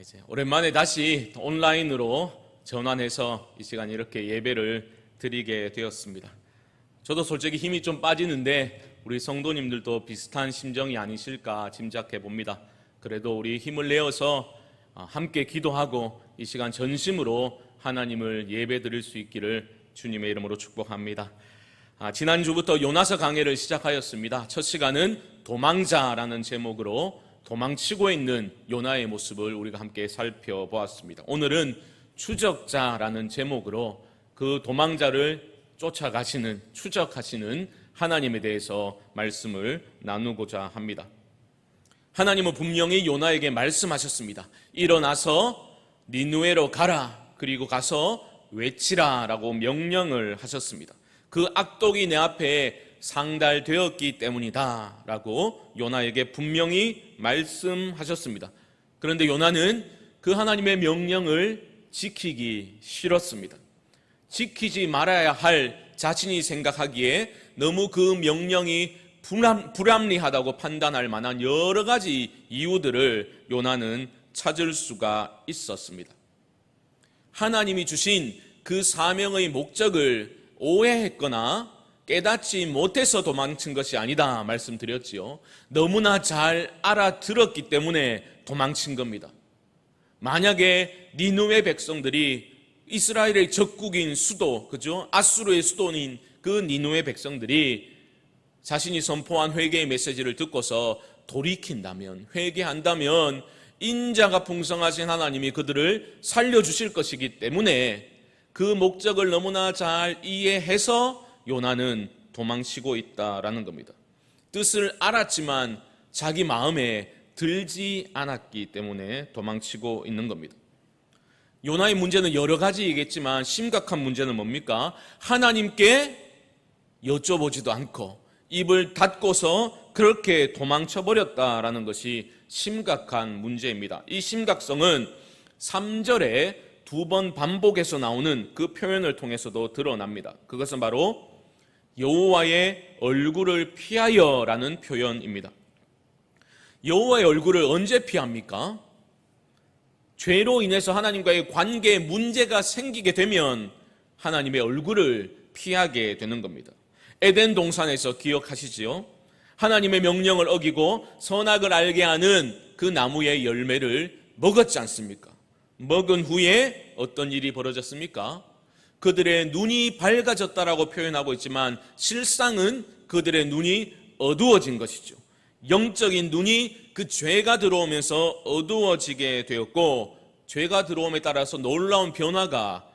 이제 오랜만에 다시 온라인으로 전환해서 이 시간 이렇게 예배를 드리게 되었습니다. 저도 솔직히 힘이 좀 빠지는데 우리 성도님들도 비슷한 심정이 아니실까 짐작해 봅니다. 그래도 우리 힘을 내어서 함께 기도하고 이 시간 전심으로 하나님을 예배 드릴 수 있기를 주님의 이름으로 축복합니다. 지난주부터 요나서 강해를 시작하였습니다. 첫 시간은 도망자라는 제목으로 도망치고 있는 요나의 모습을 우리가 함께 살펴보았습니다. 오늘은 추적자라는 제목으로 그 도망자를 쫓아가시는, 추적하시는 하나님에 대해서 말씀을 나누고자 합니다. 하나님은 분명히 요나에게 말씀하셨습니다. 일어나서 니느웨로 가라, 그리고 가서 외치라 라고 명령을 하셨습니다. 그 악독이 내 앞에 상달되었기 때문이다 라고 요나에게 분명히 말씀하셨습니다. 그런데 요나는 그 하나님의 명령을 지키기 싫었습니다. 지키지 말아야 할 자신이 생각하기에 너무 그 명령이 불합리하다고 판단할 만한 여러 가지 이유들을 요나는 찾을 수가 있었습니다. 하나님이 주신 그 사명의 목적을 오해했거나 깨닫지 못해서 도망친 것이 아니다 말씀드렸지요. 너무나 잘 알아들었기 때문에 도망친 겁니다. 만약에 니느웨 백성들이 이스라엘의 적국인 수도, 그죠? 아수르의 수도인 그 니느웨 백성들이 자신이 선포한 회개의 메시지를 듣고서 돌이킨다면, 회개한다면 인자가 풍성하신 하나님이 그들을 살려주실 것이기 때문에 그 목적을 너무나 잘 이해해서 요나는 도망치고 있다라는 겁니다. 뜻을 알았지만 자기 마음에 들지 않았기 때문에 도망치고 있는 겁니다. 요나의 문제는 여러 가지이겠지만 심각한 문제는 뭡니까? 하나님께 여쭤보지도 않고 입을 닫고서 그렇게 도망쳐버렸다라는 것이 심각한 문제입니다. 이 심각성은 3절에 2번 반복해서 나오는 그 표현을 통해서도 드러납니다. 그것은 바로 여호와의 얼굴을 피하여라는 표현입니다. 여호와의 얼굴을 언제 피합니까? 죄로 인해서 하나님과의 관계에 문제가 생기게 되면 하나님의 얼굴을 피하게 되는 겁니다. 에덴 동산에서 기억하시지요? 하나님의 명령을 어기고 선악을 알게 하는 그 나무의 열매를 먹었지 않습니까? 먹은 후에 어떤 일이 벌어졌습니까? 그들의 눈이 밝아졌다라고 표현하고 있지만 실상은 그들의 눈이 어두워진 것이죠. 영적인 눈이 그 죄가 들어오면서 어두워지게 되었고, 죄가 들어옴에 따라서 놀라운 변화가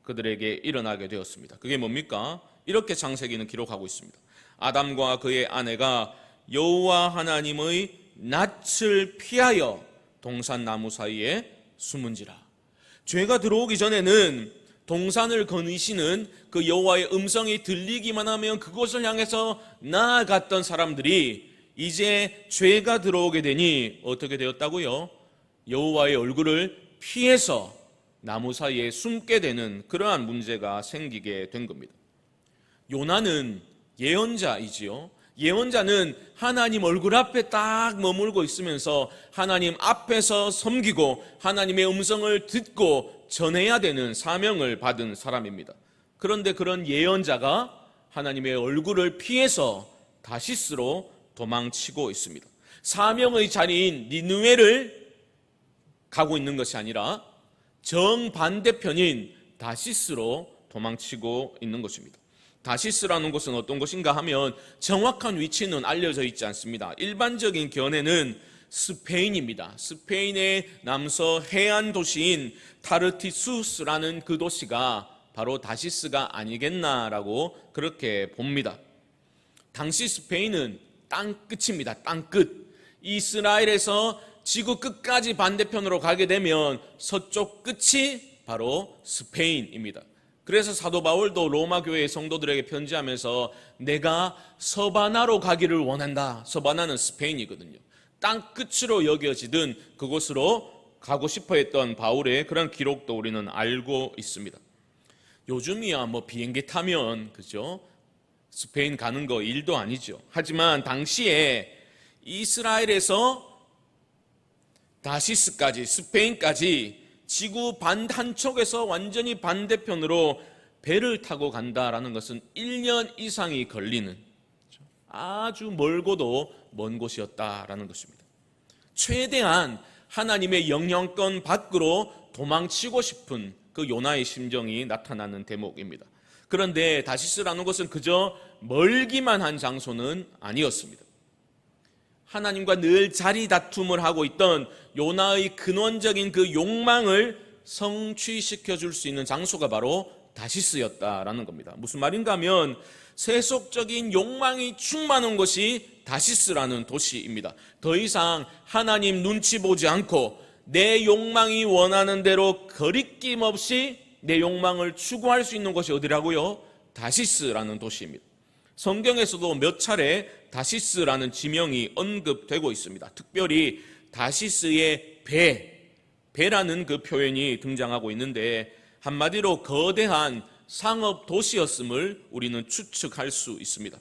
그들에게 일어나게 되었습니다. 그게 뭡니까? 이렇게 창세기는 기록하고 있습니다. 아담과 그의 아내가 여호와 하나님의 낯을 피하여 동산나무 사이에 숨은지라. 죄가 들어오기 전에는 동산을 거니시는 그 여호와의 음성이 들리기만 하면 그곳을 향해서 나아갔던 사람들이 이제 죄가 들어오게 되니 어떻게 되었다고요? 여호와의 얼굴을 피해서 나무 사이에 숨게 되는 그러한 문제가 생기게 된 겁니다. 요나는 예언자이지요. 예언자는 하나님 얼굴 앞에 딱 머물고 있으면서 하나님 앞에서 섬기고 하나님의 음성을 듣고 전해야 되는 사명을 받은 사람입니다. 그런데 그런 예언자가 하나님의 얼굴을 피해서 다시스로 도망치고 있습니다. 사명의 자리인 니느웨를 가고 있는 것이 아니라 정반대편인 다시스로 도망치고 있는 것입니다. 다시스라는 곳은 어떤 곳인가 하면 정확한 위치는 알려져 있지 않습니다. 일반적인 견해는 스페인입니다. 스페인의 남서 해안 도시인 타르티수스라는 그 도시가 바로 다시스가 아니겠나라고 그렇게 봅니다. 당시 스페인은 땅끝입니다. 땅끝. 이스라엘에서 지구 끝까지 반대편으로 가게 되면 서쪽 끝이 바로 스페인입니다. 그래서 사도 바울도 로마 교회의 성도들에게 편지하면서 내가 서바나로 가기를 원한다. 서바나는 스페인이거든요. 땅 끝으로 여겨지던 그곳으로 가고 싶어 했던 바울의 그런 기록도 우리는 알고 있습니다. 요즘이야 뭐 비행기 타면 그죠? 스페인 가는 거 일도 아니죠. 하지만 당시에 이스라엘에서 다시스까지, 스페인까지 지구 한쪽에서 완전히 반대편으로 배를 타고 간다라는 것은 1년 이상이 걸리는 아주 멀고도 먼 곳이었다라는 것입니다. 최대한 하나님의 영향권 밖으로 도망치고 싶은 그 요나의 심정이 나타나는 대목입니다. 그런데 다시스라는 곳은 그저 멀기만 한 장소는 아니었습니다. 하나님과 늘 자리 다툼을 하고 있던 요나의 근원적인 그 욕망을 성취시켜 줄 수 있는 장소가 바로 다시스였다라는 겁니다. 무슨 말인가 하면 세속적인 욕망이 충만한 곳이 다시스라는 도시입니다. 더 이상 하나님 눈치 보지 않고 내 욕망이 원하는 대로 거리낌 없이 내 욕망을 추구할 수 있는 곳이 어디라고요? 다시스라는 도시입니다. 성경에서도 몇 차례 다시스라는 지명이 언급되고 있습니다. 특별히 다시스의 배라는 그 표현이 등장하고 있는데 한마디로 거대한 상업 도시였음을 우리는 추측할 수 있습니다.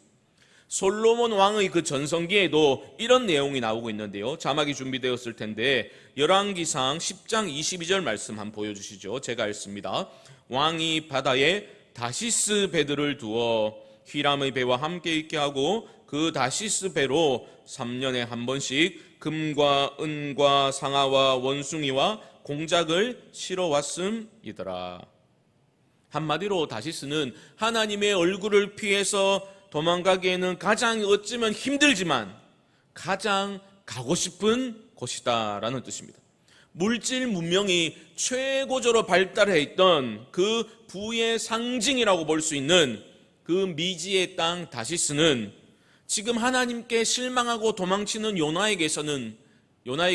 솔로몬 왕의 그 전성기에도 이런 내용이 나오고 있는데요. 자막이 준비되었을 텐데 열왕기상 10장 22절 말씀 한번 보여주시죠. 제가 읽습니다. 왕이 바다에 다시스 배들을 두어 히람의 배와 함께 있게 하고 그 다시스 배로 3년에 한 번씩 금과 은과 상아와 원숭이와 공작을 실어왔음이더라. 한마디로 다시스는 하나님의 얼굴을 피해서 도망가기에는 가장 어쩌면 힘들지만 가장 가고 싶은 곳이다라는 뜻입니다. 물질 문명이 최고조로 발달해 있던 그 부의 상징이라고 볼 수 있는 그 미지의 땅 다시스는 지금 하나님께 실망하고 도망치는 요나에게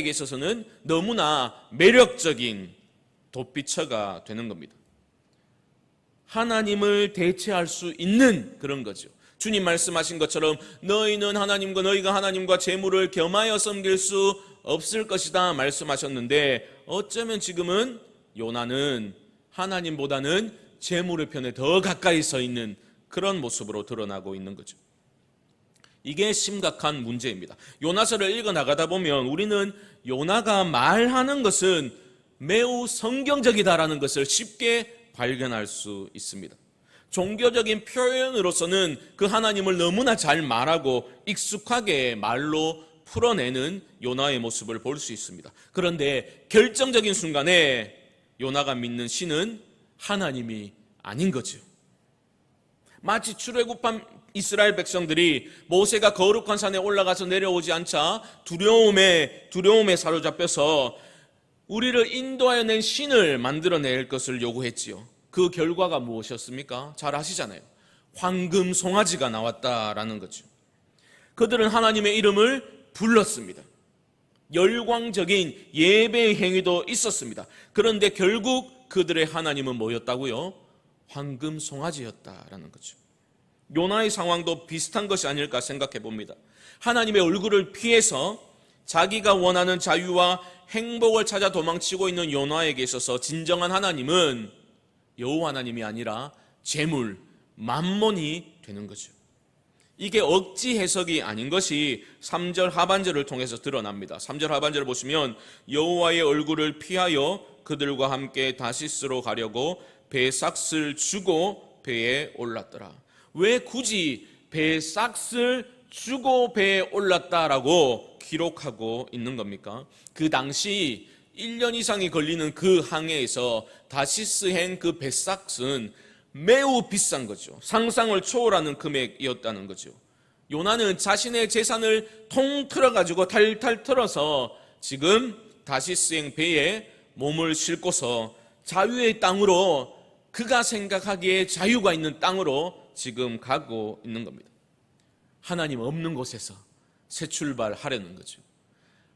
있어서는 너무나 매력적인 도피처가 되는 겁니다. 하나님을 대체할 수 있는 그런 거죠. 주님 말씀하신 것처럼 너희가 하나님과 재물을 겸하여 섬길 수 없을 것이다 말씀하셨는데 어쩌면 지금은 요나는 하나님보다는 재물의 편에 더 가까이 서 있는 그런 모습으로 드러나고 있는 거죠. 이게 심각한 문제입니다. 요나서를 읽어나가다 보면 우리는 요나가 말하는 것은 매우 성경적이다라는 것을 쉽게 발견할 수 있습니다. 종교적인 표현으로서는 그 하나님을 너무나 잘 말하고 익숙하게 말로 풀어내는 요나의 모습을 볼 수 있습니다. 그런데 결정적인 순간에 요나가 믿는 신은 하나님이 아닌 거죠. 마치 출애굽한 이스라엘 백성들이 모세가 거룩한 산에 올라가서 내려오지 않자 두려움에 사로잡혀서 우리를 인도하여 낸 신을 만들어낼 것을 요구했지요. 그 결과가 무엇이었습니까? 잘 아시잖아요. 황금 송아지가 나왔다라는 거죠. 그들은 하나님의 이름을 불렀습니다. 열광적인 예배의 행위도 있었습니다. 그런데 결국 그들의 하나님은 뭐였다고요? 황금 송아지였다라는 거죠. 요나의 상황도 비슷한 것이 아닐까 생각해 봅니다. 하나님의 얼굴을 피해서 자기가 원하는 자유와 행복을 찾아 도망치고 있는 요나에게 있어서 진정한 하나님은 여호와 하나님이 아니라 재물, 만몬이 되는 거죠. 이게 억지 해석이 아닌 것이 3절 하반절을 통해서 드러납니다. 3절 하반절을 보시면 여호와의 얼굴을 피하여 그들과 함께 다시스로 가려고 배삭을 주고 배에 올랐더라. 왜 굳이 배삭을 주고 배에 올랐다라고 기록하고 있는 겁니까? 그 당시 1년 이상이 걸리는 그 항해에서 다시스행 그 배삭은 매우 비싼 거죠. 상상을 초월하는 금액이었다는 거죠. 요나는 자신의 재산을 통틀어가지고 탈탈 털어서 지금 다시스행 배에 몸을 싣고서 자유의 땅으로, 그가 생각하기에 자유가 있는 땅으로 지금 가고 있는 겁니다. 하나님 없는 곳에서 새 출발하려는 거죠.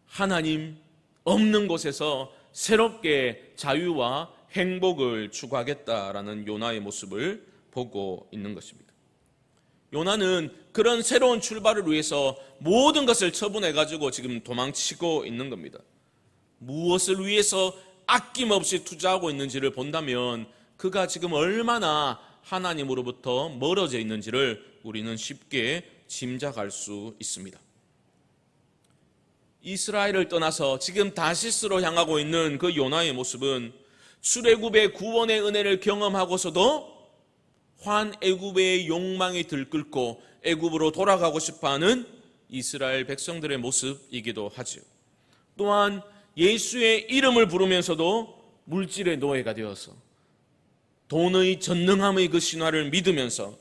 하나님 없는 곳에서 새롭게 자유와 행복을 추구하겠다라는 요나의 모습을 보고 있는 것입니다. 요나는 그런 새로운 출발을 위해서 모든 것을 처분해가지고 지금 도망치고 있는 겁니다. 무엇을 위해서 아낌없이 투자하고 있는지를 본다면 그가 지금 얼마나 하나님으로부터 멀어져 있는지를 우리는 쉽게 짐작할 수 있습니다. 이스라엘을 떠나서 지금 다시스로 향하고 있는 그 요나의 모습은 출애굽의 구원의 은혜를 경험하고서도 환애굽의 욕망이 들끓고 애굽으로 돌아가고 싶어하는 이스라엘 백성들의 모습이기도 하죠. 또한 예수의 이름을 부르면서도 물질의 노예가 되어서 돈의 전능함의 그 신화를 믿으면서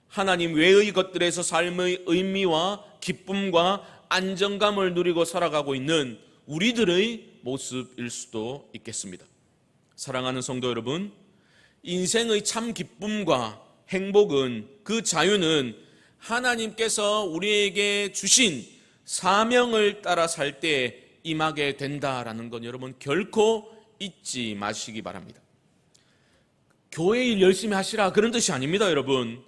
하나님 외의 것들에서 삶의 의미와 기쁨과 안정감을 누리고 살아가고 있는 우리들의 모습일 수도 있겠습니다. 사랑하는 성도 여러분, 인생의 참 기쁨과 행복은, 그 자유는 하나님께서 우리에게 주신 사명을 따라 살 때 임하게 된다라는 건 여러분 결코 잊지 마시기 바랍니다. 교회 일 열심히 하시라 그런 뜻이 아닙니다. 여러분,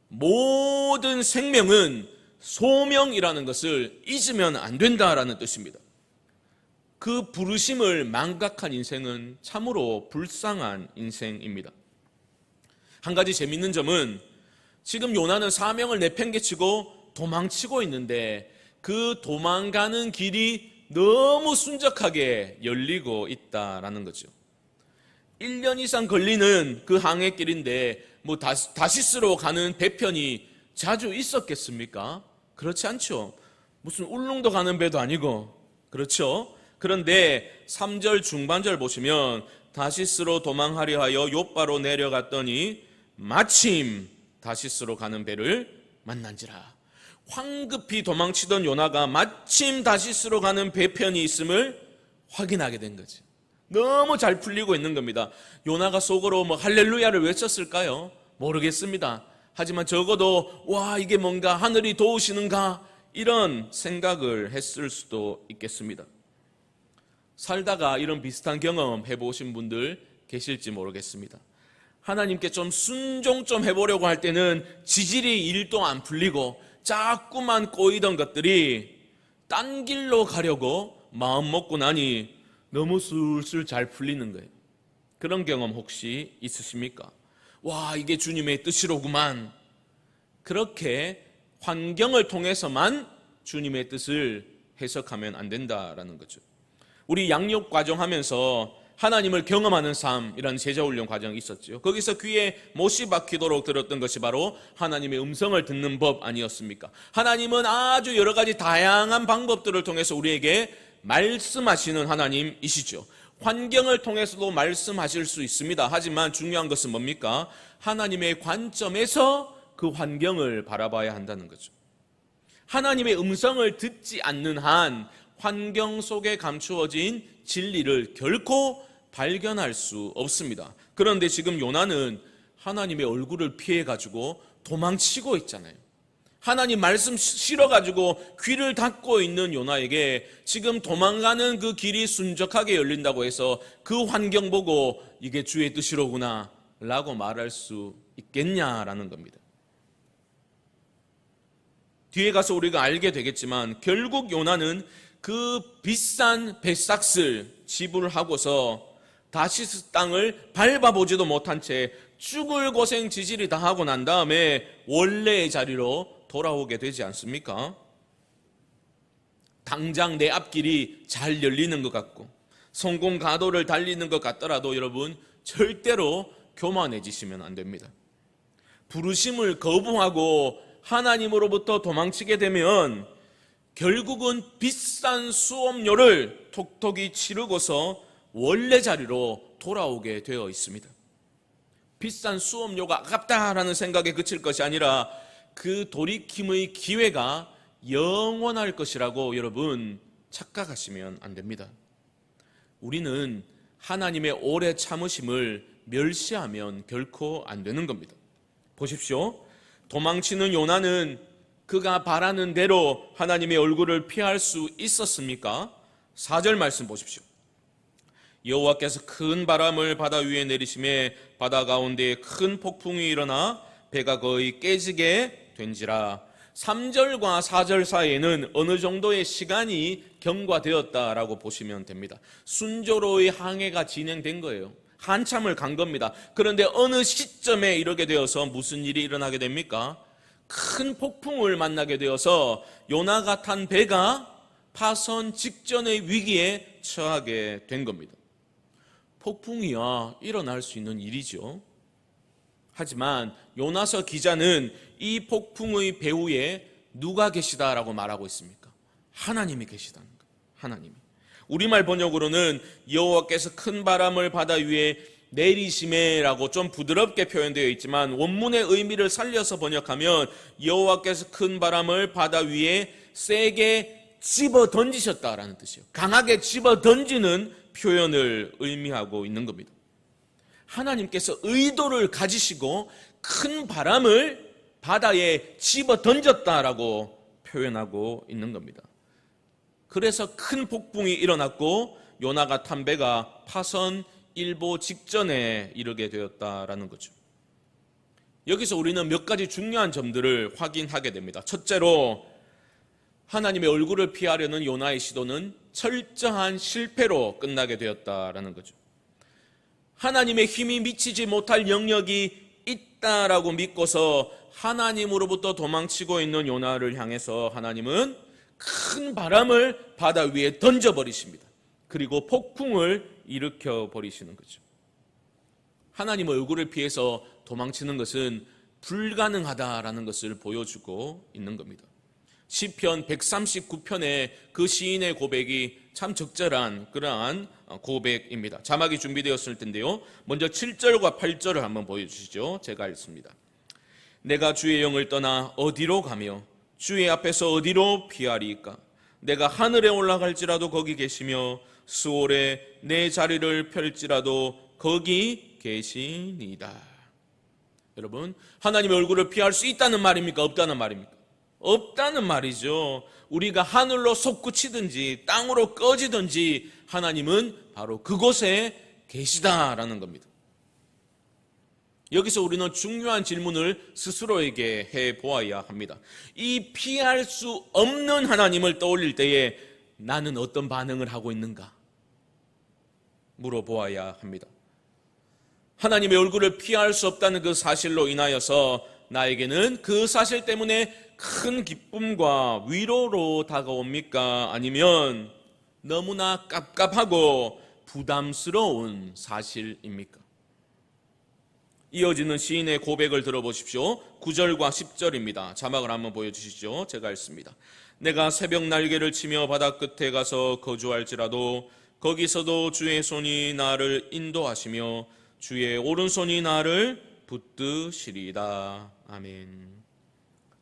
모든 생명은 소명이라는 것을 잊으면 안 된다라는 뜻입니다. 그 부르심을 망각한 인생은 참으로 불쌍한 인생입니다. 한 가지 재밌는 점은 지금 요나는 사명을 내팽개치고 도망치고 있는데 그 도망가는 길이 너무 순적하게 열리고 있다라는 거죠. 1년 이상 걸리는 그 항해길인데 다시스로 가는 배편이 자주 있었겠습니까? 그렇지 않죠. 무슨 울릉도 가는 배도 아니고, 그렇죠? 그런데 3절 중반절 보시면 다시스로 도망하려 하여 욥바로 내려갔더니 마침 다시스로 가는 배를 만난지라. 황급히 도망치던 요나가 마침 다시스로 가는 배편이 있음을 확인하게 된 거지. 너무 잘 풀리고 있는 겁니다. 요나가 속으로 할렐루야를 외쳤을까요? 모르겠습니다. 하지만 적어도 와, 이게 뭔가 하늘이 도우시는가, 이런 생각을 했을 수도 있겠습니다. 살다가 이런 비슷한 경험 해보신 분들 계실지 모르겠습니다. 하나님께 좀 순종 좀 해보려고 할 때는 지질이 일도 안 풀리고 자꾸만 꼬이던 것들이 딴 길로 가려고 마음 먹고 나니 너무 술술 잘 풀리는 거예요. 그런 경험 혹시 있으십니까? 와, 이게 주님의 뜻이로구만. 그렇게 환경을 통해서만 주님의 뜻을 해석하면 안 된다라는 거죠. 우리 양육 과정 하면서 하나님을 경험하는 삶이라는 제자훈련 과정이 있었죠. 거기서 귀에 못이 박히도록 들었던 것이 바로 하나님의 음성을 듣는 법 아니었습니까? 하나님은 아주 여러 가지 다양한 방법들을 통해서 우리에게 말씀하시는 하나님이시죠. 환경을 통해서도 말씀하실 수 있습니다. 하지만 중요한 것은 뭡니까? 하나님의 관점에서 그 환경을 바라봐야 한다는 거죠. 하나님의 음성을 듣지 않는 한 환경 속에 감추어진 진리를 결코 발견할 수 없습니다. 그런데 지금 요나는 하나님의 얼굴을 피해가지고 도망치고 있잖아요. 하나님 말씀 싫어가지고 귀를 닫고 있는 요나에게 지금 도망가는 그 길이 순적하게 열린다고 해서 그 환경 보고 이게 주의 뜻이로구나 라고 말할 수 있겠냐라는 겁니다. 뒤에 가서 우리가 알게 되겠지만 결국 요나는 그 비싼 배삭을 지불하고서 다시스 땅을 밟아보지도 못한 채 죽을 고생 지질이 다 하고 난 다음에 원래의 자리로 돌아오게 되지 않습니까? 당장 내 앞길이 잘 열리는 것 같고 성공 가도를 달리는 것 같더라도 여러분 절대로 교만해지시면 안 됩니다. 부르심을 거부하고 하나님으로부터 도망치게 되면 결국은 비싼 수업료를 톡톡히 치르고서 원래 자리로 돌아오게 되어 있습니다. 비싼 수업료가 아깝다라는 생각에 그칠 것이 아니라 그 돌이킴의 기회가 영원할 것이라고 여러분 착각하시면 안 됩니다. 우리는 하나님의 오래 참으심을 멸시하면 결코 안 되는 겁니다. 보십시오. 도망치는 요나는 그가 바라는 대로 하나님의 얼굴을 피할 수 있었습니까? 4절 말씀 보십시오. 여호와께서 큰 바람을 바다 위에 내리심에 바다 가운데에 큰 폭풍이 일어나 배가 거의 깨지게 된지라. 3절과 4절 사이에는 어느 정도의 시간이 경과되었다라고 보시면 됩니다. 순조로이 항해가 진행된 거예요. 한참을 간 겁니다. 그런데 어느 시점에 이르게 되어서 무슨 일이 일어나게 됩니까? 큰 폭풍을 만나게 되어서 요나가 탄 배가 파선 직전의 위기에 처하게 된 겁니다. 폭풍이야 일어날 수 있는 일이죠. 하지만 요나서 기자는 이 폭풍의 배후에 누가 계시다라고 말하고 있습니까? 하나님이 계시다는 거예요. 하나님이. 우리말 번역으로는 여호와께서 큰 바람을 바다 위에 내리심에라고 좀 부드럽게 표현되어 있지만 원문의 의미를 살려서 번역하면 여호와께서 큰 바람을 바다 위에 세게 집어 던지셨다라는 뜻이에요. 강하게 집어 던지는 표현을 의미하고 있는 겁니다. 하나님께서 의도를 가지시고 큰 바람을 바다에 집어 던졌다라고 표현하고 있는 겁니다. 그래서 큰 폭풍이 일어났고 요나가 탄 배가 파선 일보 직전에 이르게 되었다라는 거죠. 여기서 우리는 몇 가지 중요한 점들을 확인하게 됩니다. 첫째로 하나님의 얼굴을 피하려는 요나의 시도는 철저한 실패로 끝나게 되었다라는 거죠. 하나님의 힘이 미치지 못할 영역이 있다라고 믿고서 하나님으로부터 도망치고 있는 요나를 향해서 하나님은 큰 바람을 바다 위에 던져버리십니다. 그리고 폭풍을 일으켜 버리시는 거죠. 하나님의 얼굴을 피해서 도망치는 것은 불가능하다라는 것을 보여주고 있는 겁니다. 시편 139편의 그 시인의 고백이 참 적절한 그러한 고백입니다. 자막이 준비되었을 텐데요. 먼저 7절과 8절을 한번 보여주시죠. 제가 읽습니다. 내가 주의 영을 떠나 어디로 가며 주의 앞에서 어디로 피하리이까? 내가 하늘에 올라갈지라도 거기 계시며 수월에 내 자리를 펼지라도 거기 계시니이다. 여러분, 하나님의 얼굴을 피할 수 있다는 말입니까? 없다는 말입니까? 없다는 말이죠. 우리가 하늘로 솟구치든지 땅으로 꺼지든지 하나님은 바로 그곳에 계시다라는 겁니다. 여기서 우리는 중요한 질문을 스스로에게 해보아야 합니다. 이 피할 수 없는 하나님을 떠올릴 때에 나는 어떤 반응을 하고 있는가? 물어보아야 합니다. 하나님의 얼굴을 피할 수 없다는 그 사실로 인하여서 나에게는 그 사실 때문에 큰 기쁨과 위로로 다가옵니까? 아니면 너무나 깝깝하고 부담스러운 사실입니까? 이어지는 시인의 고백을 들어보십시오. 9절과 10절입니다. 자막을 한번 보여주시죠. 제가 읽습니다. 내가 새벽 날개를 치며 바다 끝에 가서 거주할지라도 거기서도 주의 손이 나를 인도하시며 주의 오른손이 나를 붙드시리이다. 아멘.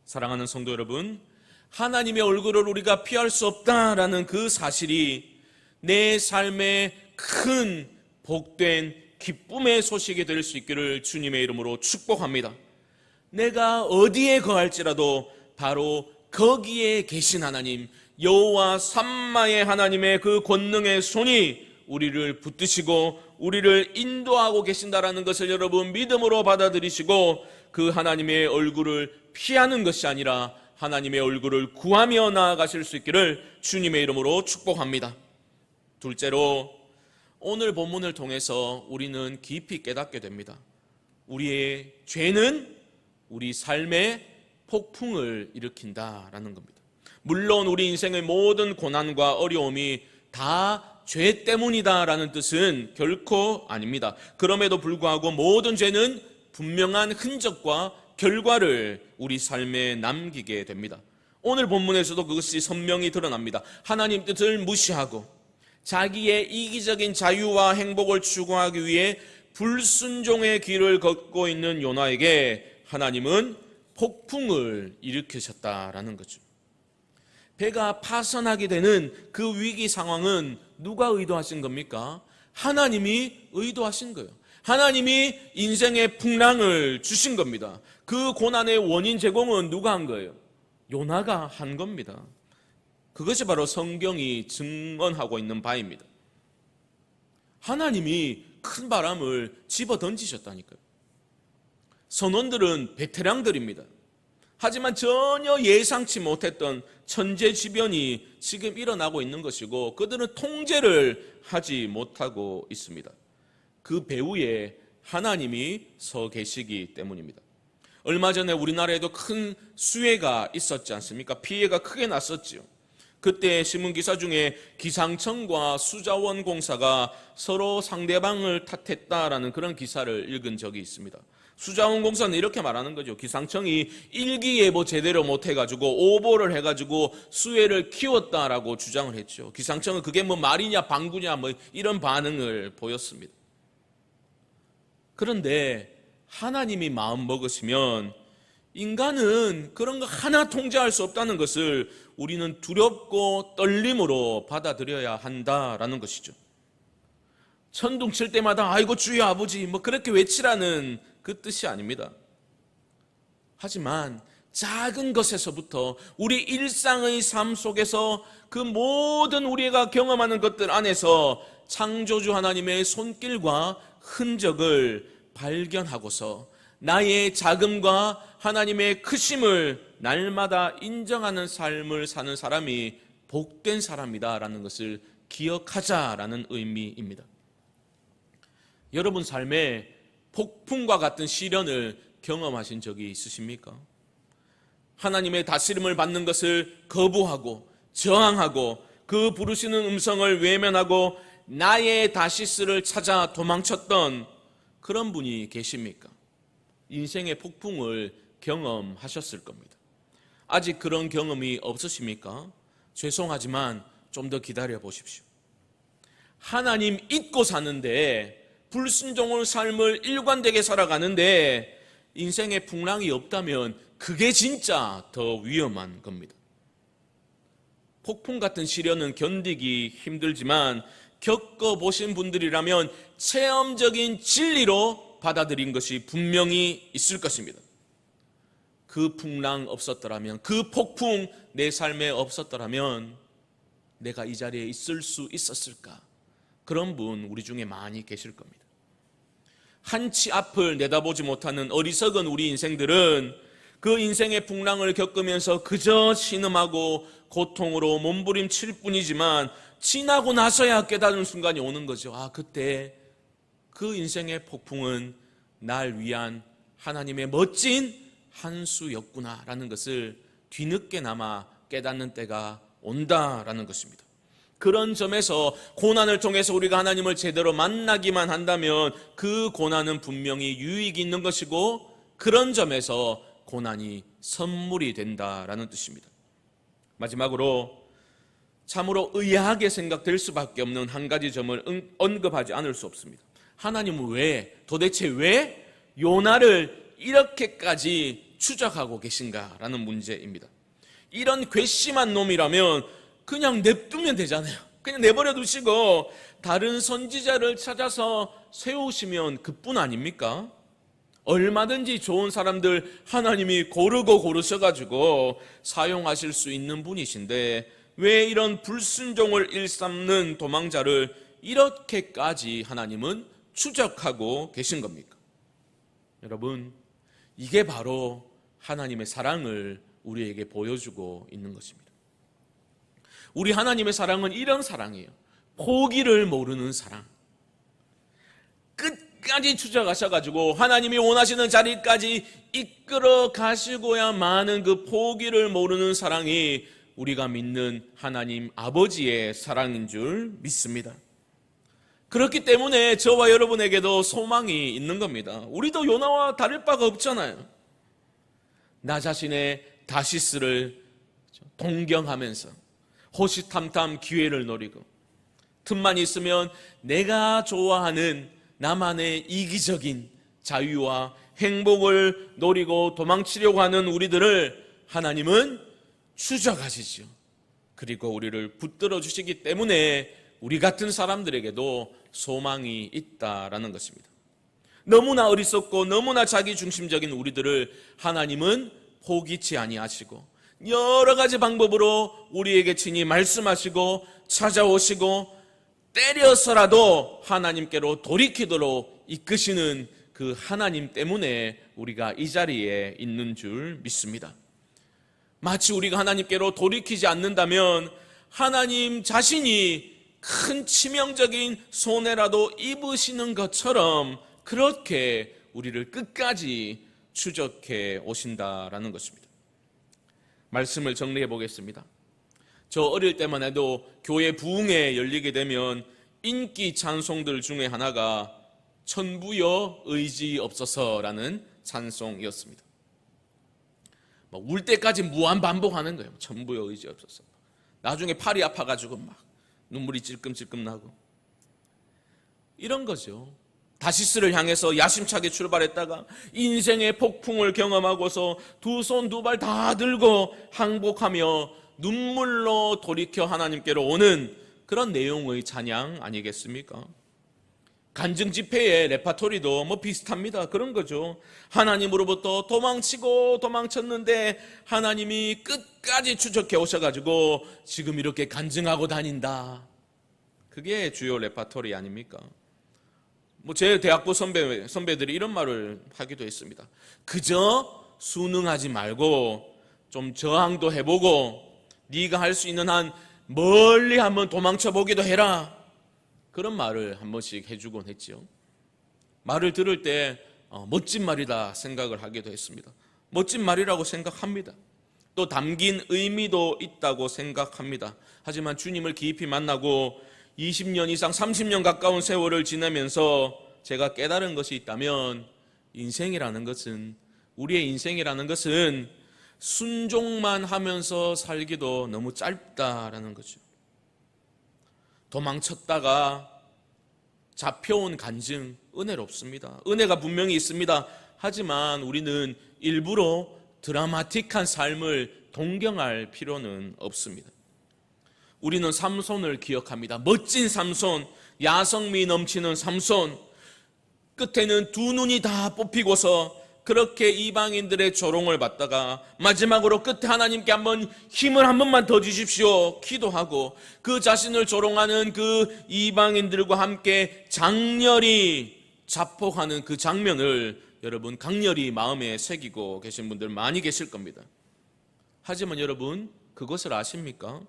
사랑하는 성도 여러분, 하나님의 얼굴을 우리가 피할 수 없다라는 그 사실이 내 삶의 큰 복된 기쁨의 소식이 될 수 있기를 주님의 이름으로 축복합니다. 내가 어디에 거할지라도 바로 거기에 계신 하나님, 여호와 삼마의 하나님의 그 권능의 손이 우리를 붙드시고 우리를 인도하고 계신다라는 것을 여러분 믿음으로 받아들이시고 그 하나님의 얼굴을 피하는 것이 아니라 하나님의 얼굴을 구하며 나아가실 수 있기를 주님의 이름으로 축복합니다. 둘째로, 오늘 본문을 통해서 우리는 깊이 깨닫게 됩니다. 우리의 죄는 우리 삶에 폭풍을 일으킨다라는 겁니다. 물론 우리 인생의 모든 고난과 어려움이 다 죄 때문이다라는 뜻은 결코 아닙니다. 그럼에도 불구하고 모든 죄는 분명한 흔적과 결과를 우리 삶에 남기게 됩니다. 오늘 본문에서도 그것이 선명히 드러납니다. 하나님 뜻을 무시하고 자기의 이기적인 자유와 행복을 추구하기 위해 불순종의 길을 걷고 있는 요나에게 하나님은 폭풍을 일으키셨다라는 거죠. 배가 파선하게 되는 그 위기 상황은 누가 의도하신 겁니까? 하나님이 의도하신 거예요. 하나님이 인생의 풍랑을 주신 겁니다. 그 고난의 원인 제공은 누가 한 거예요? 요나가 한 겁니다. 그것이 바로 성경이 증언하고 있는 바입니다. 하나님이 큰 바람을 집어 던지셨다니까요. 선원들은 베테랑들입니다. 하지만 전혀 예상치 못했던 천재지변이 지금 일어나고 있는 것이고 그들은 통제를 하지 못하고 있습니다. 그 배후에 하나님이 서 계시기 때문입니다. 얼마 전에 우리나라에도 큰 수해가 있었지 않습니까? 피해가 크게 났었지요. 그때 신문기사 중에 기상청과 수자원공사가 서로 상대방을 탓했다라는 그런 기사를 읽은 적이 있습니다. 수자원공사는 이렇게 말하는 거죠. 기상청이 일기예보 제대로 못해가지고 오보를 해가지고 수해를 키웠다라고 주장을 했죠. 기상청은 그게 뭐 말이냐 방구냐 뭐 이런 반응을 보였습니다. 그런데 하나님이 마음 먹으시면 인간은 그런 거 하나 통제할 수 없다는 것을 우리는 두렵고 떨림으로 받아들여야 한다라는 것이죠. 천둥 칠 때마다 아이고 주여 아버지 뭐 그렇게 외치라는 그 뜻이 아닙니다. 하지만 작은 것에서부터 우리 일상의 삶 속에서 그 모든 우리가 경험하는 것들 안에서 창조주 하나님의 손길과 흔적을 발견하고서 나의 작음과 하나님의 크심을 날마다 인정하는 삶을 사는 사람이 복된 사람이다라는 것을 기억하자라는 의미입니다. 여러분 삶에 폭풍과 같은 시련을 경험하신 적이 있으십니까? 하나님의 다스림을 받는 것을 거부하고 저항하고 그 부르시는 음성을 외면하고 나의 다시스를 찾아 도망쳤던 그런 분이 계십니까? 인생의 폭풍을 경험하셨을 겁니다. 아직 그런 경험이 없으십니까? 죄송하지만 좀 더 기다려 보십시오. 하나님 잊고 사는데 불순종의 삶을 일관되게 살아가는데 인생에 풍랑이 없다면 그게 진짜 더 위험한 겁니다. 폭풍 같은 시련은 견디기 힘들지만 겪어보신 분들이라면 체험적인 진리로 받아들인 것이 분명히 있을 것입니다. 그 풍랑 없었더라면, 그 폭풍 내 삶에 없었더라면 내가 이 자리에 있을 수 있었을까? 그런 분 우리 중에 많이 계실 겁니다. 한치 앞을 내다보지 못하는 어리석은 우리 인생들은 그 인생의 풍랑을 겪으면서 그저 신음하고 고통으로 몸부림칠 뿐이지만 지나고 나서야 깨닫는 순간이 오는 거죠. 아, 그때 그 인생의 폭풍은 날 위한 하나님의 멋진 한 수였구나라는 것을 뒤늦게나마 깨닫는 때가 온다라는 것입니다. 그런 점에서 고난을 통해서 우리가 하나님을 제대로 만나기만 한다면 그 고난은 분명히 유익이 있는 것이고 그런 점에서 고난이 선물이 된다라는 뜻입니다. 마지막으로 참으로 의아하게 생각될 수밖에 없는 한 가지 점을 언급하지 않을 수 없습니다. 하나님은 도대체 왜 요나를 이렇게까지 추적하고 계신가라는 문제입니다. 이런 괘씸한 놈이라면 그냥 냅두면 되잖아요. 그냥 내버려 두시고 다른 선지자를 찾아서 세우시면 그뿐 아닙니까? 얼마든지 좋은 사람들 하나님이 고르셔가지고 사용하실 수 있는 분이신데 왜 이런 불순종을 일삼는 도망자를 이렇게까지 하나님은 추적하고 계신 겁니까? 여러분, 이게 바로 하나님의 사랑을 우리에게 보여주고 있는 것입니다. 우리 하나님의 사랑은 이런 사랑이에요. 포기를 모르는 사랑. 끝까지 추적하셔가지고 하나님이 원하시는 자리까지 이끌어 가시고야 마는 그 포기를 모르는 사랑이 우리가 믿는 하나님 아버지의 사랑인 줄 믿습니다. 그렇기 때문에 저와 여러분에게도 소망이 있는 겁니다. 우리도 요나와 다를 바가 없잖아요. 나 자신의 다시스를 동경하면서 호시탐탐 기회를 노리고 틈만 있으면 내가 좋아하는 나만의 이기적인 자유와 행복을 노리고 도망치려고 하는 우리들을 하나님은 추적하시죠. 그리고 우리를 붙들어 주시기 때문에 우리 같은 사람들에게도 소망이 있다라는 것입니다. 너무나 어리석고 너무나 자기중심적인 우리들을 하나님은 포기치 아니하시고 여러 가지 방법으로 우리에게 친히 말씀하시고 찾아오시고 때려서라도 하나님께로 돌이키도록 이끄시는 그 하나님 때문에 우리가 이 자리에 있는 줄 믿습니다. 마치 우리가 하나님께로 돌이키지 않는다면 하나님 자신이 큰 치명적인 손해라도 입으시는 것처럼 그렇게 우리를 끝까지 추적해 오신다라는 것입니다. 말씀을 정리해 보겠습니다. 저 어릴 때만 해도 교회 부흥회 열리게 되면 인기 찬송들 중에 하나가 천부여 의지 없어서라는 찬송이었습니다. 울 때까지 무한 반복하는 거예요. 천부여 의지 없어서. 나중에 팔이 아파가지고 막 눈물이 찔끔찔끔 나고 이런 거죠. 다시스를 향해서 야심차게 출발했다가 인생의 폭풍을 경험하고서 두 손 두 발 다 들고 항복하며 눈물로 돌이켜 하나님께로 오는 그런 내용의 찬양 아니겠습니까? 간증 집회의 레파토리도 뭐 비슷합니다. 그런 거죠. 하나님으로부터 도망치고 도망쳤는데 하나님이 끝까지 추적해 오셔가지고 지금 이렇게 간증하고 다닌다. 그게 주요 레파토리 아닙니까? 뭐 제 대학부 선배들이 이런 말을 하기도 했습니다. 그저 순응하지 말고 좀 저항도 해보고 네가 할 수 있는 한 멀리 한번 도망쳐 보기도 해라. 그런 말을 한 번씩 해주곤 했죠. 말을 들을 때 멋진 말이다 생각을 하기도 했습니다. 멋진 말이라고 생각합니다. 또 담긴 의미도 있다고 생각합니다. 하지만 주님을 깊이 만나고 20년 이상 30년 가까운 세월을 지내면서 제가 깨달은 것이 있다면 우리의 인생이라는 것은 순종만 하면서 살기도 너무 짧다라는 거죠. 도망쳤다가 잡혀온 간증 은혜롭습니다. 은혜가 분명히 있습니다. 하지만 우리는 일부러 드라마틱한 삶을 동경할 필요는 없습니다. 우리는 삼손을 기억합니다. 멋진 삼손, 야성미 넘치는 삼손, 끝에는 두 눈이 다 뽑히고서 그렇게 이방인들의 조롱을 받다가 마지막으로 끝에 하나님께 힘을 한 번만 더 주십시오 기도하고 그 자신을 조롱하는 그 이방인들과 함께 장렬히 자폭하는 그 장면을 여러분 강렬히 마음에 새기고 계신 분들 많이 계실 겁니다. 하지만 여러분 그것을 아십니까?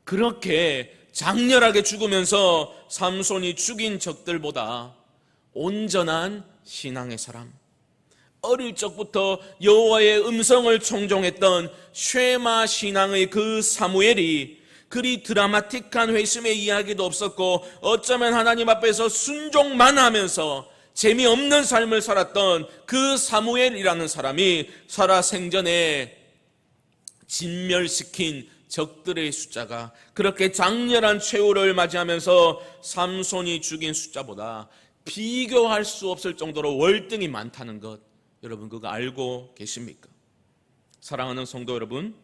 그렇게 장렬하게 죽으면서 삼손이 죽인 적들보다 온전한 신앙의 사람, 어릴 적부터 여호와의 음성을 청종했던 쉐마 신앙의 그 사무엘이 그리 드라마틱한 회심의 이야기도 없었고 어쩌면 하나님 앞에서 순종만 하면서 재미없는 삶을 살았던 그 사무엘이라는 사람이 살아생전에 진멸시킨 적들의 숫자가 그렇게 장렬한 최후를 맞이하면서 삼손이 죽인 숫자보다 비교할 수 없을 정도로 월등히 많다는 것, 여러분 그거 알고 계십니까? 사랑하는 성도 여러분,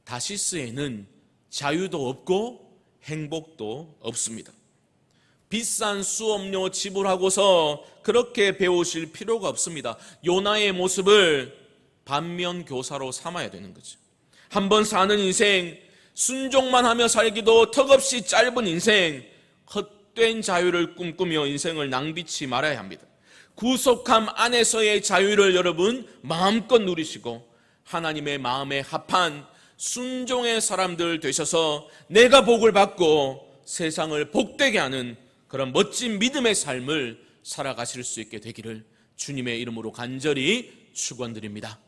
다시스에는 자유도 없고 행복도 없습니다. 비싼 수업료 지불하고서 그렇게 배우실 필요가 없습니다. 요나의 모습을 반면교사로 삼아야 되는 거죠. 한번 사는 인생, 순종만 하며 살기도 턱없이 짧은 인생, 헛된 자유를 꿈꾸며 인생을 낭비치 말아야 합니다. 구속함 안에서의 자유를 여러분 마음껏 누리시고 하나님의 마음에 합한 순종의 사람들 되셔서 내가 복을 받고 세상을 복되게 하는 그런 멋진 믿음의 삶을 살아가실 수 있게 되기를 주님의 이름으로 간절히 축원드립니다.